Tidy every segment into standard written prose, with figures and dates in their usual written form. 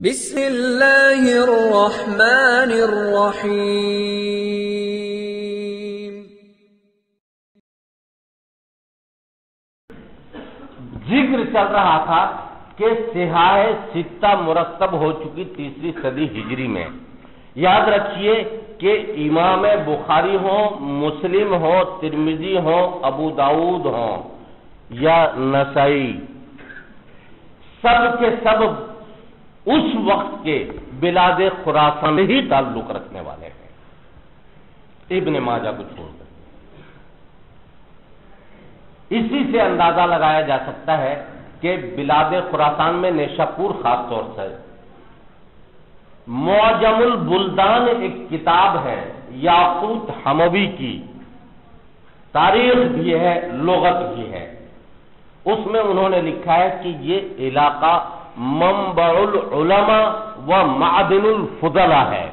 بسم اللہ الرحمن الرحیم۔ ذکر چل رہا تھا کہ صحاح ستہ مرتب ہو چکی تیسری صدی ہجری میں۔ یاد رکھیے کہ امام بخاری ہوں، مسلم ہوں، ترمذی ہوں، ابو داؤد ہوں یا نسائی، سب کے سب اس وقت کے بلاد خراسان میں ہی تعلق رکھنے والے ہیں، ابن ماجہ کو چھوڑ کر۔ اسی سے اندازہ لگایا جا سکتا ہے کہ بلاد خراسان میں نیشاپور خاص طور سے معجم البلدان ایک کتاب ہے یاقوت حموی کی، تاریخ بھی ہے لغت بھی ہے، اس میں انہوں نے لکھا ہے کہ یہ علاقہ منبع العلماء و معدن الفضلاء ہے،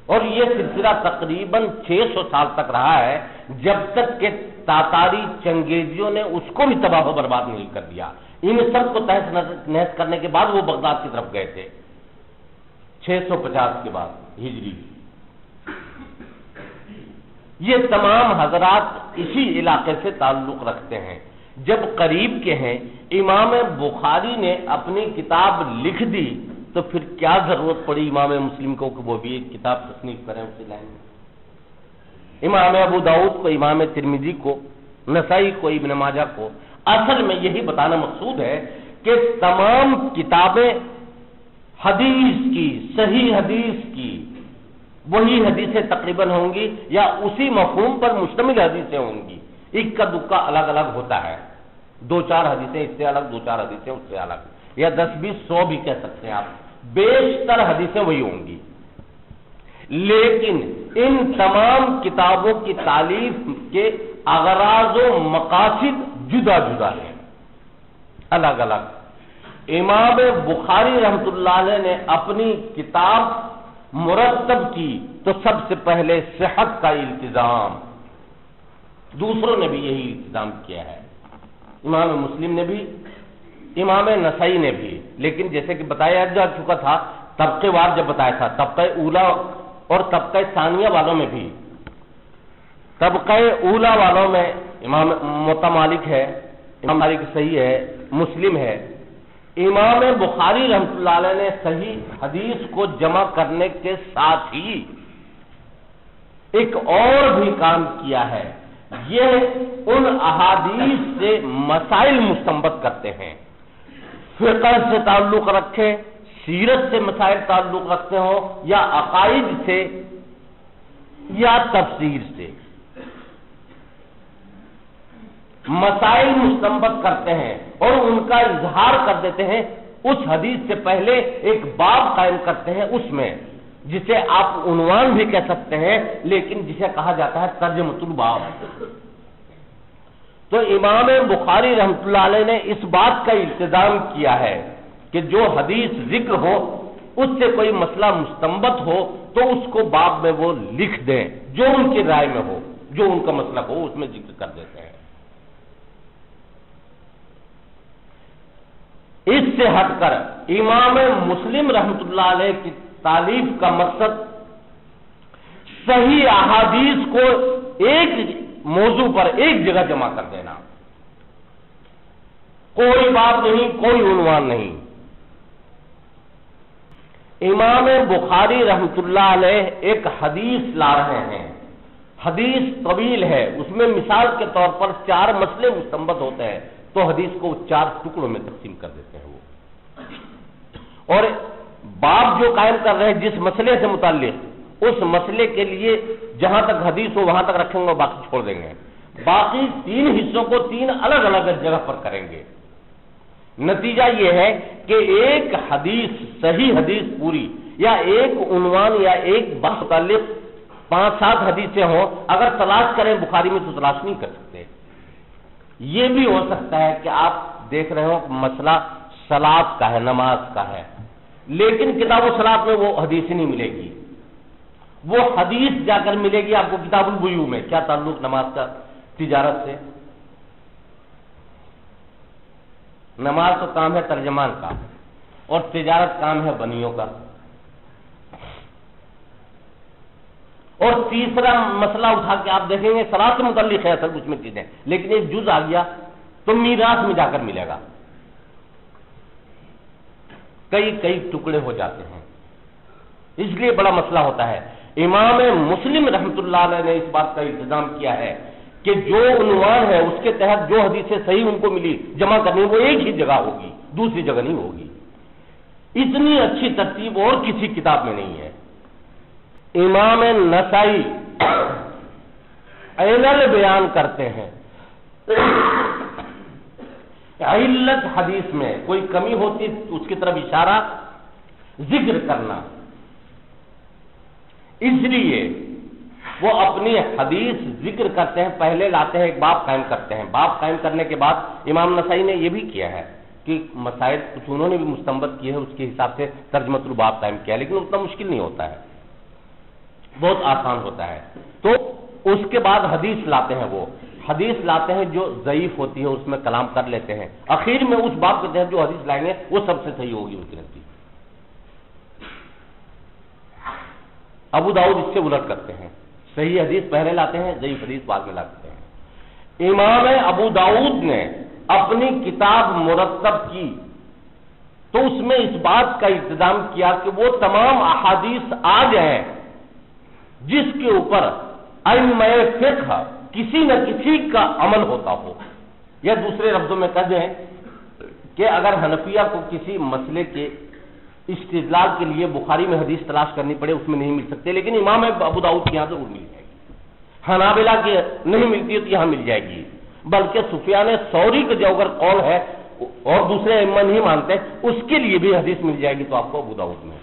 اور یہ سلسلہ تقریباً 600 سال تک رہا ہے، جب تک کہ تاتاری چنگیزیوں نے اس کو بھی تباہ و برباد نہیں کر دیا۔ ان سب کو تہس نہس کرنے کے بعد وہ بغداد کی طرف گئے تھے 650 کے بعد ہجری۔ یہ تمام حضرات اسی علاقے سے تعلق رکھتے ہیں۔ جب قریب کے ہیں، امام بخاری نے اپنی کتاب لکھ دی تو پھر کیا ضرورت پڑی امام مسلم کو کہ وہ بھی ایک کتاب تصنیف کریں اسی لائن میں۔ امام ابو داؤد کو، امام ترمذی کو، نسائی کو، ابن ماجہ کو، اصل میں یہی بتانا مقصود ہے کہ تمام کتابیں حدیث کی، صحیح حدیث کی، وہی حدیثیں تقریباً ہوں گی یا اسی مفہوم پر مشتمل حدیثیں ہوں گی، اکا دکا الگ الگ ہوتا ہے، 2-4 حدیثیں اس سے الگ، 2-4 حدیثیں اس سے الگ، یا 10-20-100 بھی کہہ سکتے ہیں آپ، بیشتر حدیثیں وہی ہوں گی۔ لیکن ان تمام کتابوں کی تالیف کے اغراض و مقاصد جدا جدا ہیں، الگ الگ۔ امام بخاری رحمۃ اللہ علیہ نے اپنی کتاب مرتب کی تو سب سے پہلے صحت کا التزام، دوسروں نے بھی یہی التزام کیا ہے، امام مسلم نے بھی، امام نسائی نے بھی، لیکن جیسے کہ بتایا جا چکا تھا طبقے وار جب بتایا تھا، طبقہ اولا اور طبقہ ثانیہ والوں میں بھی، طبقہ اولا والوں میں امام موطا مالک ہے، امام مالک صحیح ہے، مسلم ہے۔ امام بخاری رحمۃ اللہ علیہ نے صحیح حدیث کو جمع کرنے کے ساتھ ہی ایک اور بھی کام کیا ہے، یہ ان احادیث سے مسائل مستنبط کرتے ہیں، فقہ سے تعلق رکھے، سیرت سے مسائل تعلق رکھتے ہوں، یا عقائد سے یا تفسیر سے، مسائل مستنبط کرتے ہیں اور ان کا اظہار کر دیتے ہیں۔ اس حدیث سے پہلے ایک باب قائم کرتے ہیں اس میں، جسے آپ عنوان بھی کہہ سکتے ہیں، لیکن جسے کہا جاتا ہے ترجمۃ الباب۔ تو امام بخاری رحمۃ اللہ علیہ نے اس بات کا التزام کیا ہے کہ جو حدیث ذکر ہو، اس سے کوئی مسئلہ مستنبط ہو تو اس کو باب میں وہ لکھ دیں، جو ان کی رائے میں ہو، جو ان کا مسئلہ ہو اس میں ذکر کر دیتے ہیں۔ اس سے ہٹ کر امام مسلم رحمۃ اللہ علیہ کی تالیف کا مقصد صحیح احادیث کو ایک موضوع پر ایک جگہ جمع کر دینا، کوئی بات نہیں، کوئی عنوان نہیں۔ امام بخاری رحمۃ اللہ علیہ ایک حدیث لا رہے ہیں، حدیث طویل ہے، اس میں مثال کے طور پر 4 مسئلے مستنبط ہوتے ہیں، تو حدیث کو 4 ٹکڑوں میں تقسیم کر دیتے ہیں وہ، اور باب جو قائم کر رہے ہیں جس مسئلے سے متعلق، اس مسئلے کے لیے جہاں تک حدیث ہو وہاں تک رکھیں گے اور باقی چھوڑ دیں گے، باقی 3 حصوں کو 3 الگ الگ جگہ پر کریں گے۔ نتیجہ یہ ہے کہ ایک حدیث، صحیح حدیث پوری، یا ایک عنوان یا ایک بحث متعلق 5-7 حدیثیں ہوں، اگر تلاش کریں بخاری میں تو تلاش نہیں کر سکتے۔ یہ بھی ہو سکتا ہے کہ آپ دیکھ رہے ہو مسئلہ صلاۃ کا ہے، نماز کا ہے، لیکن کتاب و صلاۃ میں وہ حدیث ہی نہیں ملے گی، وہ حدیث جا کر ملے گی آپ کو کتاب البیوع میں، کیا تعلق نماز کا تجارت سے۔ نماز تو کام ہے ترجمان کا، اور تجارت کام ہے بنیوں کا۔ اور تیسرا مسئلہ اٹھا کے آپ دیکھیں گے صلاۃ سے متعلق ہے اصل کچھ میں چیزیں، لیکن ایک جز آ گیا تو میراث میں جا کر ملے گا، کئی ٹکڑے ہو جاتے ہیں، اس لیے بڑا مسئلہ ہوتا ہے۔ امام مسلم رحمۃ اللہ علیہ نے اس بات کا انتظام کیا ہے کہ جو عنوان ہے اس کے تحت جو حدیثیں صحیح ان کو ملی جمع کرنی، وہ ایک ہی جگہ ہوگی، دوسری جگہ نہیں ہوگی۔ اتنی اچھی ترتیب اور کسی کتاب میں نہیں ہے۔ امام نسائی علل بیان کرتے ہیں، علت حدیث میں کوئی کمی ہوتی اس کی طرف اشارہ ذکر کرنا، اس لیے وہ اپنی حدیث ذکر کرتے ہیں، پہلے لاتے ہیں ایک باب قائم کرتے ہیں، باب قائم کرنے کے بعد امام نسائی نے یہ بھی کیا ہے کہ مسائل کچھ انہوں نے بھی مستنبط کیے ہیں، اس کے حساب سے ترجمۃ الباب قائم کیا ہے، لیکن اتنا مشکل نہیں ہوتا ہے، بہت آسان ہوتا ہے۔ تو اس کے بعد حدیث لاتے ہیں، وہ حدیث لاتے ہیں جو ضعیف ہوتی ہے، اس میں کلام کر لیتے ہیں، اخیر میں اس باب کے تحت جو حدیث لائیں گے وہ سب سے صحیح ہوگی ان کی نزدیک۔ ابو داؤد اس سے الٹ کرتے ہیں، صحیح حدیث پہلے لاتے ہیں، ضعیف حدیث بعد میں لاتے ہیں۔ امام ابو داؤد نے اپنی کتاب مرتب کی تو اس میں اس بات کا انتظام کیا کہ وہ تمام احادیث آ جائیں جس کے اوپر ائمہ فقہ کسی نہ کسی کا عمل ہوتا ہو، یا دوسرے لفظوں میں کہہ دیں کہ اگر حنفیہ کو کسی مسئلے کے استدلال کے لیے بخاری میں حدیث تلاش کرنی پڑے اس میں نہیں مل سکتے، لیکن امام ابو داؤد کے یہاں ضرور مل جائے گی، حنابلہ کے نہیں ملتی ہے تو یہاں مل جائے گی، بلکہ سفیان ثوری کا جو اگر قول ہے اور دوسرے ائمہ نہیں مانتے اس کے لیے بھی حدیث مل جائے گی تو آپ کو ابو داؤد میں۔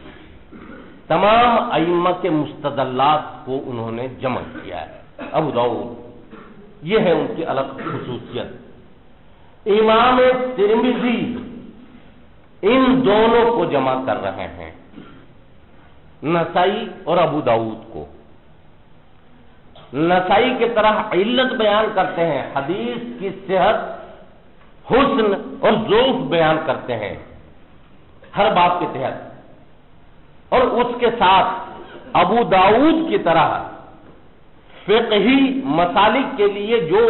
تمام ائمہ کے مستدلات کو انہوں نے جمع کیا ہے ابو داؤد، یہ ہے ان کی الگ خصوصیت۔ امام ترمذی ان دونوں کو جمع کر رہے ہیں، نسائی اور ابو داؤد کو۔ نسائی کی طرح علت بیان کرتے ہیں، حدیث کی صحت، حسن اور ضعف بیان کرتے ہیں ہر باب کے تحت، اور اس کے ساتھ ابو داؤد کی طرح فقہی مسالک کے لیے جو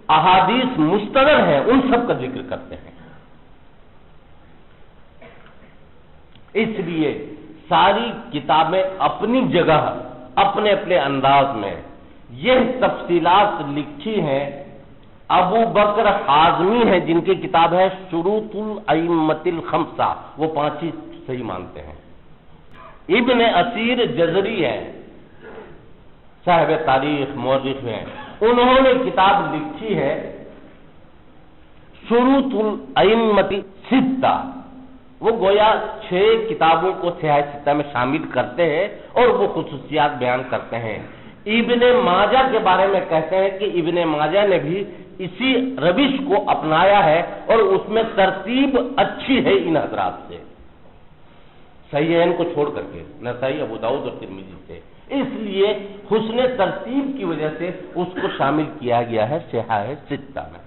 احادیث مستند ہیں ان سب کا ذکر کرتے ہیں۔ اس لیے ساری کتابیں اپنی جگہ اپنے اپنے انداز میں یہ تفصیلات لکھی ہیں۔ ابو بکر حازمی ہیں جن کی کتاب ہے شروط الائمۃ الخمسہ، وہ پانچ ہی صحیح مانتے ہیں۔ ابن اسیر جزری ہیں، صاحب تاریخ مورخ ہیں، انہوں نے کتاب لکھی ہے شروط الائمۃ ستہ، وہ گویا 6 کتابوں کو سیاہ ستہ میں شامل کرتے ہیں اور وہ خصوصیات بیان کرتے ہیں۔ ابن ماجہ کے بارے میں کہتے ہیں کہ ابن ماجہ نے بھی اسی روش کو اپنایا ہے اور اس میں ترتیب اچھی ہے ان حضرات سے، صحیحین کو چھوڑ کر کے، نسائی، ابو داؤد اور ترمذی سے، اس لیے حسن ترتیب کی وجہ سے اس کو شامل کیا گیا ہے سیاہ ستہ میں۔